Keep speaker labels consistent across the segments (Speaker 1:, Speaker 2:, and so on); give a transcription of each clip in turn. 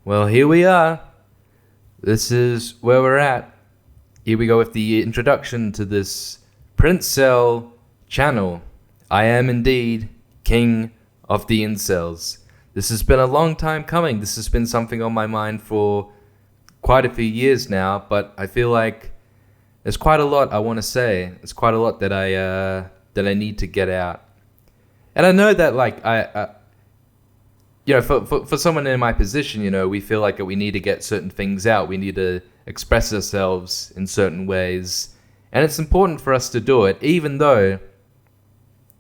Speaker 1: Well, here we are. This is where we're at. Here we go with the introduction to this Princel channel. I am indeed king of the incels. This has been a long time coming. This has been something on my mind for quite a few years now, but I feel like there's quite a lot I want to say. There's quite a lot that I need to get out. And I know that for someone in my position, we feel like we need to get certain things out. We need to express ourselves in certain ways. And it's important for us to do it, even though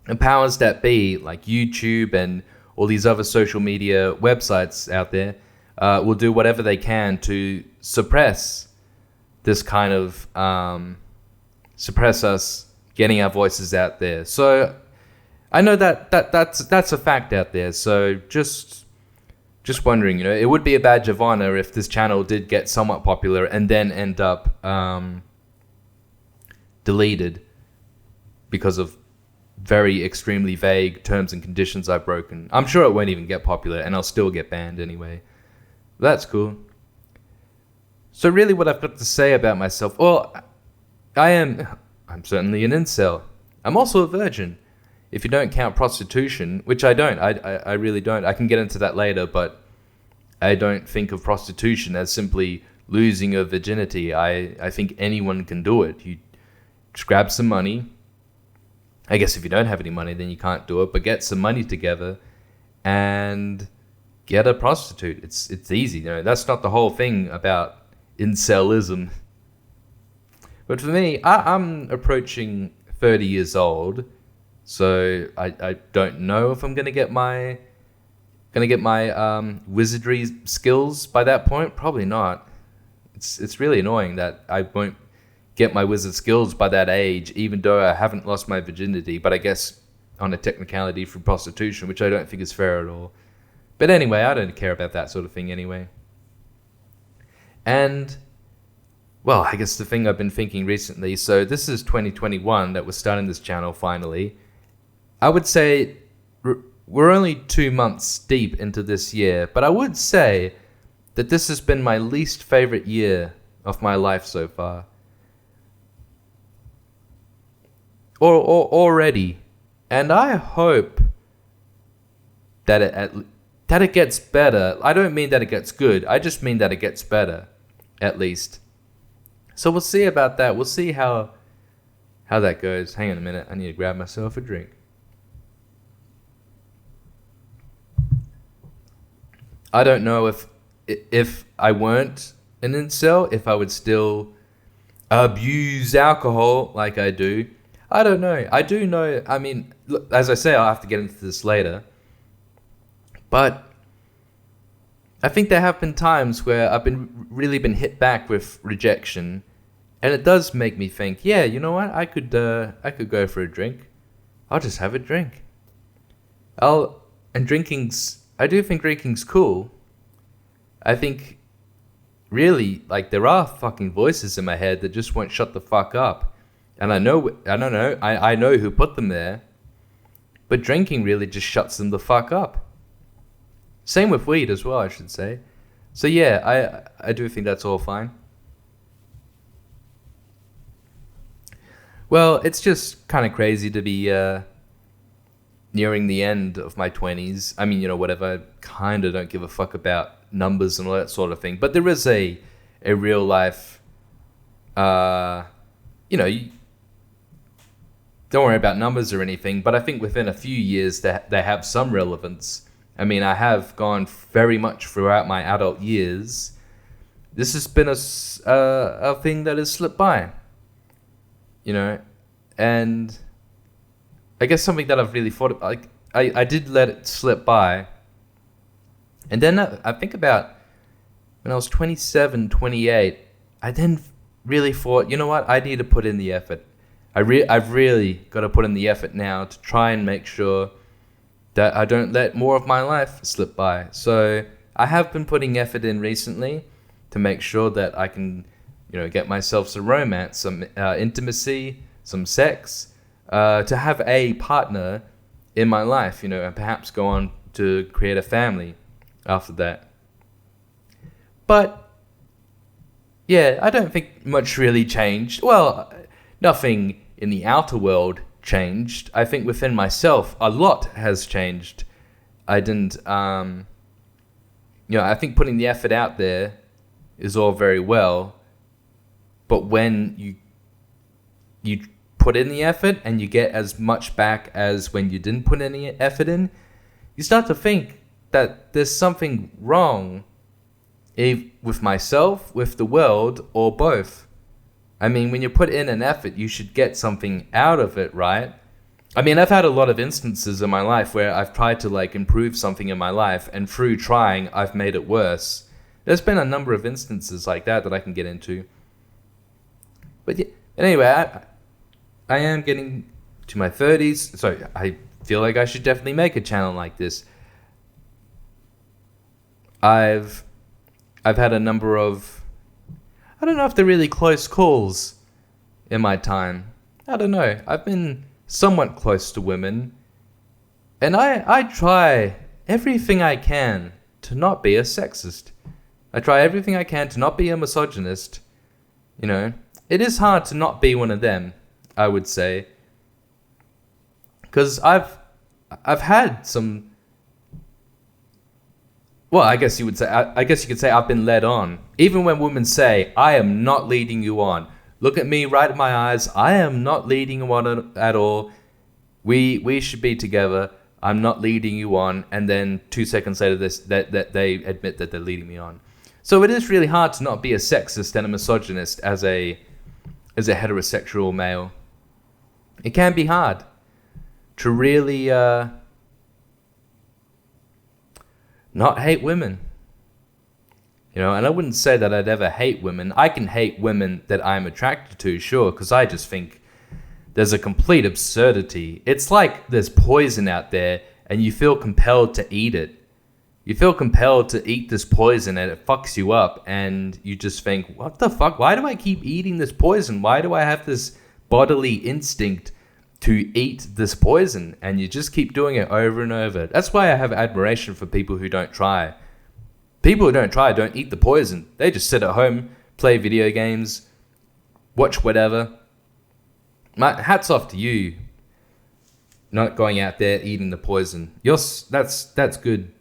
Speaker 1: the powers that be, like YouTube and all these other social media websites out there, will do whatever they can to suppress this kind of, suppress us getting our voices out there. So I know that's a fact out there. So just wondering, it would be a badge of honor if this channel did get somewhat popular and then end up deleted because of very extremely vague terms and conditions I've broken. I'm sure it won't even get popular and I'll still get banned anyway. That's cool. So really what I've got to say about myself, well, I'm certainly an incel. I'm also a virgin. If you don't count prostitution, which I don't, I really don't. I can get into that later, but I don't think of prostitution as simply losing your virginity. I think anyone can do it. You just grab some money. I guess if you don't have any money, then you can't do it, but get some money together and get a prostitute. It's easy. That's not the whole thing about incelism. But for me, I'm approaching 30 years old. So I don't know if I'm gonna get my wizardry skills by that point. Probably not. It's really annoying that I won't get my wizard skills by that age, even though I haven't lost my virginity. But I guess on a technicality for prostitution, which I don't think is fair at all. But anyway, I don't care about that sort of thing anyway. And well, I guess the thing I've been thinking recently. So this is 2021 that we're starting this channel finally. I would say we're only 2 months deep into this year, but I would say that this has been my least favorite year of my life so far. Or already. And I hope that it gets better. I don't mean that it gets good. I just mean that it gets better, at least. So we'll see about that. We'll see how that goes. Hang on a minute. I need to grab myself a drink. I don't know if I weren't an incel, if I would still abuse alcohol like I do. I don't know. I do know. I mean, look, as I say, I'll have to get into this later. But I think there have been times where I've really been hit back with rejection, and it does make me think, yeah, you know what? I could go for a drink. I'll just have a drink. I do think drinking's cool. I think, really, there are fucking voices in my head that just won't shut the fuck up. And I know who put them there. But drinking really just shuts them the fuck up. Same with weed as well, I should say. So yeah, I do think that's all fine. Well, it's just kind of crazy to be nearing the end of my 20s. I mean, whatever. I kind of don't give a fuck about numbers and all that sort of thing. But there is a real life, you don't worry about numbers or anything. But I think within a few years, they have some relevance. I mean, I have gone very much throughout my adult years. This has been a thing that has slipped by. And I guess something that I've really thought about, I did let it slip by. And then I think about when I was 27, 28, I then really thought, you know what, I need to put in the effort. I've really got to put in the effort now to try and make sure that I don't let more of my life slip by. So I have been putting effort in recently to make sure that I can, get myself some romance, some intimacy, some sex, to have a partner in my life, and perhaps go on to create a family after that. But yeah, I don't think much really changed. Well, nothing in the outer world changed. I think within myself, a lot has changed. I didn't, I think putting the effort out there is all very well, but when you put in the effort and you get as much back as when you didn't put any effort in, you start to think that there's something wrong with myself, with the world, or both. I mean, when you put in an effort, you should get something out of it, right? I mean, I've had a lot of instances in my life where I've tried to like improve something in my life, and through trying, I've made it worse. There's been a number of instances like that I can get into. But yeah, anyway, I am getting to my 30s, so I feel like I should definitely make a channel like this. I've had a number of, I don't know if they're really close calls in my time. I don't know. I've been somewhat close to women, and I try everything I can to not be a sexist. I try everything I can to not be a misogynist. You know, it is hard to not be one of them, I would say, because I've had some. Well, I guess you could say I've been led on. Even when women say, "I am not leading you on. Look at me right in my eyes. I am not leading you on at all. We should be together. I'm not leading you on." And then 2 seconds later, that they admit that they're leading me on. So it is really hard to not be a sexist and a misogynist as a heterosexual male. It can be hard to really not hate women. You know, and I wouldn't say that I'd ever hate women. I can hate women that I'm attracted to, sure, because I just think there's a complete absurdity. It's like there's poison out there and you feel compelled to eat it. You feel compelled to eat this poison and it fucks you up, and you just think, what the fuck? Why do I keep eating this poison? Why do I have this bodily instinct to eat this poison? And you just keep doing it over and over. That's why I have admiration for people who don't try. People who don't try don't eat the poison. They just sit at home, play video games, watch whatever. My hats off to you, not going out there eating the poison. That's good.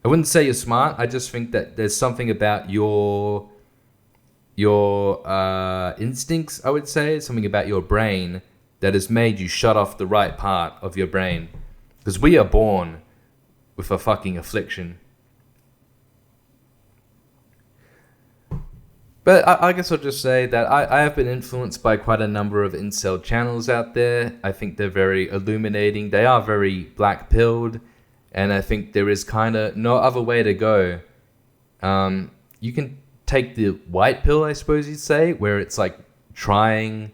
Speaker 1: I wouldn't say you're smart. I just think that there's something about your instincts, I would say, something about your brain that has made you shut off the right part of your brain. Because we are born with a fucking affliction. But I guess I'll just say that I have been influenced by quite a number of incel channels out there. I think they're very illuminating. They are very black-pilled. And I think there is kind of no other way to go. You can take the white pill, I suppose you'd say, where it's like trying.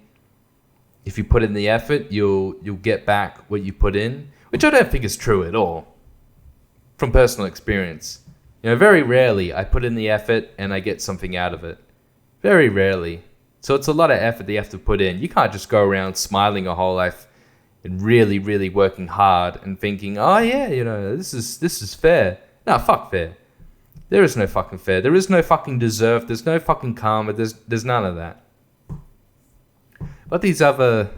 Speaker 1: If you put in the effort, you'll get back what you put in, which I don't think is true at all, from personal experience. You know, very rarely I put in the effort and I get something out of it. Very rarely. So it's a lot of effort that you have to put in. You can't just go around smiling your whole life and really, really working hard and thinking, oh yeah, you know, this is fair. No, fuck fair. There is no fucking fair. There is no fucking deserve. There's no fucking karma. There's none of that. But these other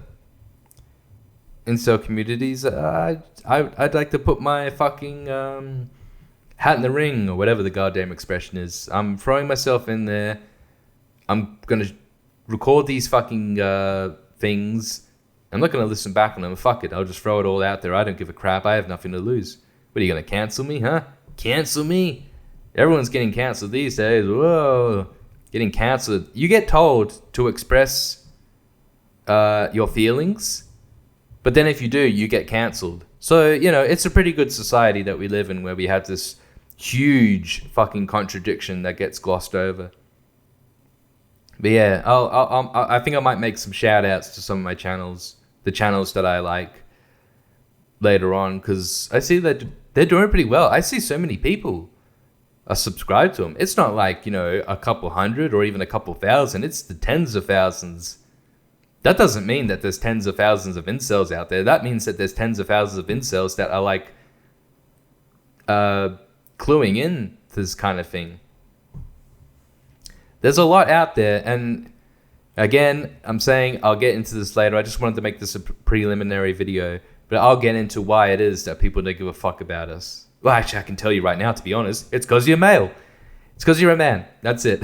Speaker 1: incel communities, I'd like to put my fucking hat in the ring, or whatever the goddamn expression is. I'm throwing myself in there. I'm gonna record these fucking things. I'm not going to listen back on them. Fuck it. I'll just throw it all out there. I don't give a crap. I have nothing to lose. What, are you going to cancel me, huh? Cancel me? Everyone's getting canceled these days. Whoa. Getting canceled. You get told to express your feelings, but then if you do, you get canceled. So, you know, it's a pretty good society that we live in, where we have this huge fucking contradiction that gets glossed over. But yeah, I think I might make some shout outs to some of my channels, the channels that I like, later on, because I see that they're doing pretty well. I see so many people are subscribed to them. It's not like, you know, a couple hundred or even a couple thousand. It's the tens of thousands. That doesn't mean that there's tens of thousands of incels out there. That means that there's tens of thousands of incels that are like cluing in to this kind of thing. There's a lot out there, and again, I'm saying I'll get into this later. I just wanted to make this a preliminary video, but I'll get into why it is that people don't give a fuck about us. Well, actually, I can tell you right now, to be honest, it's because you're male. It's because you're a man. That's it.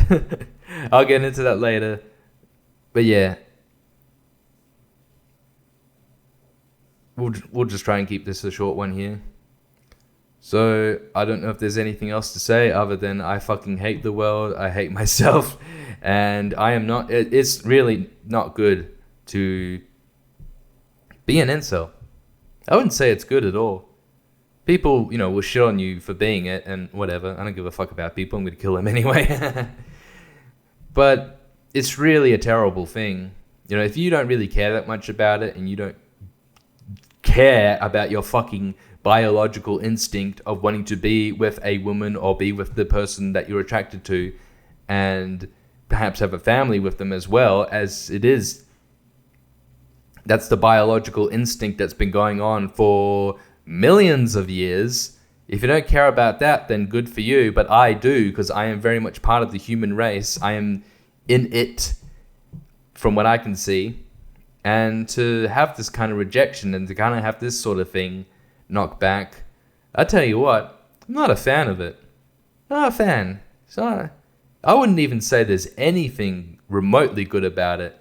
Speaker 1: I'll get into that later. But yeah, we'll just try and keep this a short one here. So I don't know if there's anything else to say other than I fucking hate the world. I hate myself, and I am not. It's really not good to be an incel. I wouldn't say it's good at all. People, will shit on you for being it and whatever. I don't give a fuck about people. I'm going to kill them anyway. But it's really a terrible thing. If you don't really care that much about it and you don't care about your fucking biological instinct of wanting to be with a woman or be with the person that you're attracted to and perhaps have a family with them as well, as it is, that's the biological instinct that's been going on for millions of years. If you don't care about that, then good for you, but I do, because I am very much part of the human race. I am in it from what I can see, and to have this kind of rejection and to kind of have this sort of thing knocked back, I tell you what, I'm not a fan of it. Not a fan. So I wouldn't even say there's anything remotely good about it.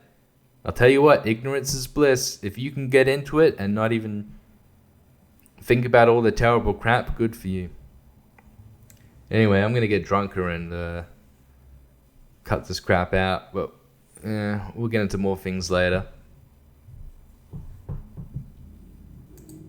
Speaker 1: I'll tell you what, ignorance is bliss. If you can get into it and not even think about all the terrible crap, good for you. Anyway, I'm going to get drunker and cut this crap out, but we'll get into more things later.